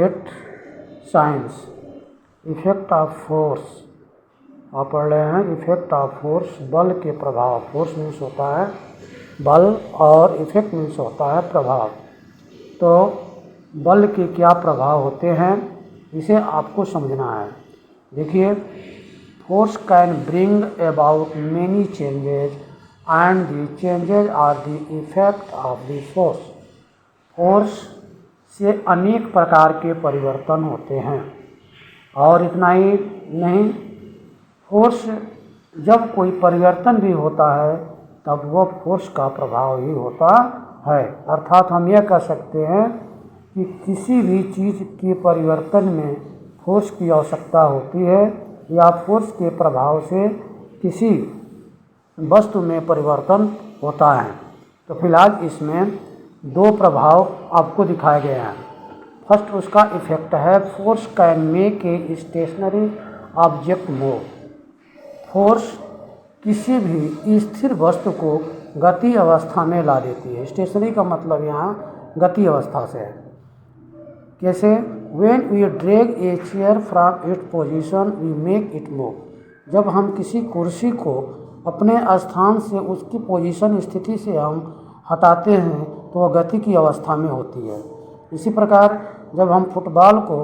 It science effect of force. आप पढ़ रहे हैं इफेक्ट ऑफ फोर्स, बल के प्रभाव। फोर्स मीन्स होता है बल और इफेक्ट मीन्स होता है प्रभाव। तो बल के क्या प्रभाव होते हैं इसे आपको समझना है। देखिए, force can bring about many changes and the changes are the effect of the force. Force से अनेक प्रकार के परिवर्तन होते हैं और इतना ही नहीं, फोर्स जब कोई परिवर्तन भी होता है तब वह फोर्स का प्रभाव ही होता है। अर्थात हम यह कह सकते हैं कि किसी भी चीज़ के परिवर्तन में फोर्स की आवश्यकता होती है या फोर्स के प्रभाव से किसी वस्तु में परिवर्तन होता है। तो फिलहाल इसमें दो प्रभाव आपको दिखाए गए हैं। फर्स्ट उसका इफेक्ट है, force can make a stationary object move. Force किसी भी स्थिर वस्तु को गति अवस्था में ला देती है। स्टेशनरी का मतलब यहाँ गति अवस्था से है। कैसे? When we drag a chair from it position we make it move. जब हम किसी कुर्सी को अपने स्थान से उसकी पोजीशन स्थिति से हम हटाते हैं तो वह गति की अवस्था में होती है। इसी प्रकार जब हम फुटबॉल को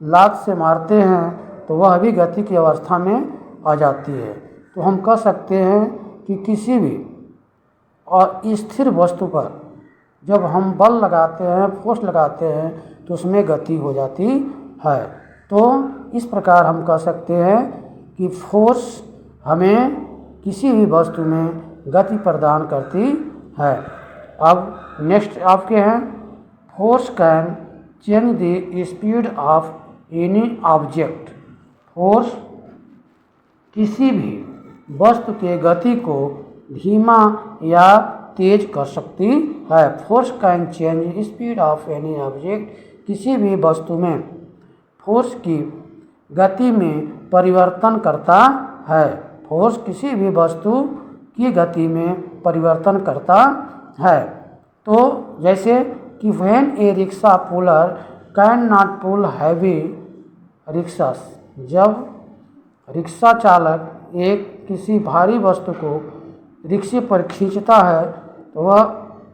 लात से मारते हैं तो वह भी गति की अवस्था में आ जाती है। तो हम कह सकते हैं कि किसी भी और स्थिर वस्तु पर जब हम बल लगाते हैं, फोर्स लगाते हैं तो उसमें गति हो जाती है। तो इस प्रकार हम कह सकते हैं कि फोर्स हमें किसी भी वस्तु में गति प्रदान करती है। अब नेक्स्ट आपके हैं, force can change the speed of any object. Force किसी भी वस्तु के गति को धीमा या तेज कर सकती है। Force can change speed of any object. किसी भी वस्तु में फोर्स की गति में परिवर्तन करता है। फोर्स किसी भी वस्तु की गति में परिवर्तन करता है। तो जैसे कि when a rickshaw puller can not pull heavy rickshaws. जब रिक्शा चालक एक किसी भारी वस्तु को रिक्शे पर खींचता है तो वह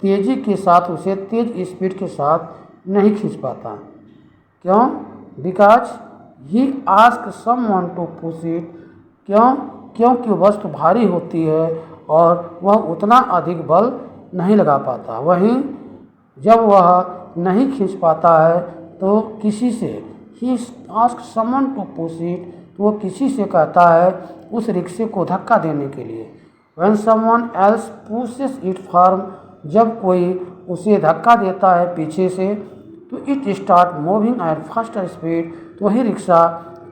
तेज़ी के साथ उसे तेज स्पीड के साथ नहीं खींच पाता। क्यों? Because he ask someone to push it. क्यों? क्योंकि वस्तु भारी होती है और वह उतना अधिक बल नहीं लगा पाता। वहीं जब वह नहीं खींच पाता है तो किसी से ही ask someone to push it, तो वो किसी से कहता है उस रिक्शे को धक्का देने के लिए। When someone else pushes it firm, जब कोई उसे धक्का देता है पीछे से तो it start moving at faster speed, तो वही रिक्शा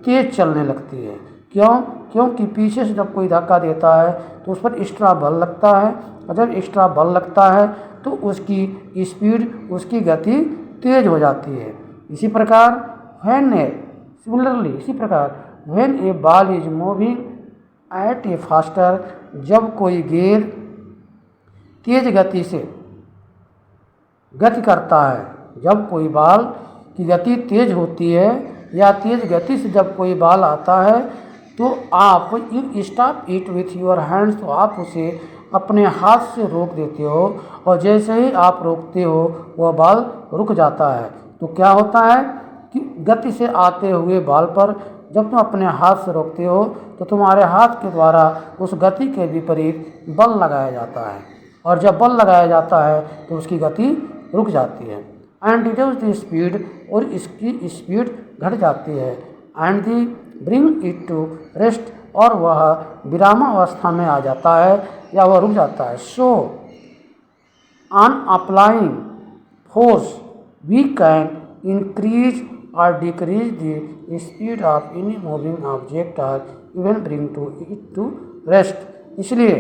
तेज चलने लगती है। क्यों? क्योंकि पीछे से जब कोई धक्का देता है तो उस पर एक्स्ट्रा बल लगता है और जब एक्स्ट्रा बल लगता है तो उसकी स्पीड, उसकी गति तेज हो जाती है। इसी प्रकार इसी प्रकार when A ball is moving at A faster, जब कोई गेंद तेज गति से गति करता है, जब कोई बॉल की गति तेज होती है या तेज गति से जब कोई बॉल आता है तो आप you stop it with your hands, तो आप उसे अपने हाथ से रोक देते हो और जैसे ही आप रोकते हो वह बॉल रुक जाता है। तो क्या होता है कि गति से आते हुए बॉल पर जब तुम अपने हाथ से रोकते हो तो तुम्हारे हाथ के द्वारा उस गति के विपरीत बल लगाया जाता है और जब बल लगाया जाता है तो उसकी गति रुक जाती है। एंड रिड्यूस द स्पीड, और इसकी स्पीड घट जाती है। And they bring it to rest, और वह विरामावस्था में आ जाता है या वह रुक जाता है। So on applying force we can increase or decrease the speed of any moving object or even bring to it to rest। इसलिए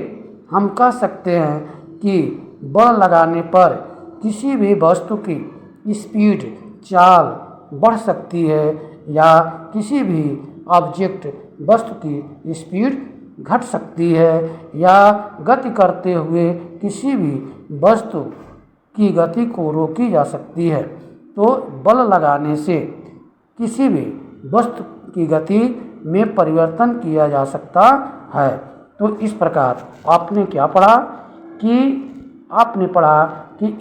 हम कह सकते हैं कि बल लगाने पर किसी भी वस्तु की स्पीड, चाल बढ़ सकती है या किसी भी ऑब्जेक्ट वस्तु की स्पीड घट सकती है या गति करते हुए किसी भी वस्तु की गति को रोकी जा सकती है। तो बल लगाने से किसी भी वस्तु की गति में परिवर्तन किया जा सकता है। तो इस प्रकार आपने क्या पढ़ा कि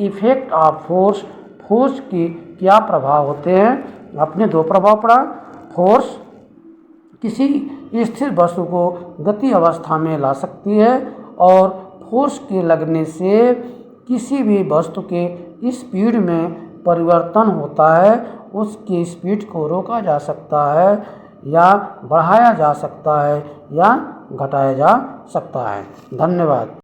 इफेक्ट ऑफ फोर्स की क्या प्रभाव होते हैं। आपने दो प्रभाव पढ़ा। फोर्स किसी स्थिर वस्तु को गति अवस्था में ला सकती है और फोर्स के लगने से किसी भी वस्तु के स्पीड में परिवर्तन होता है। उसकी स्पीड को रोका जा सकता है या बढ़ाया जा सकता है या घटाया जा सकता है। धन्यवाद।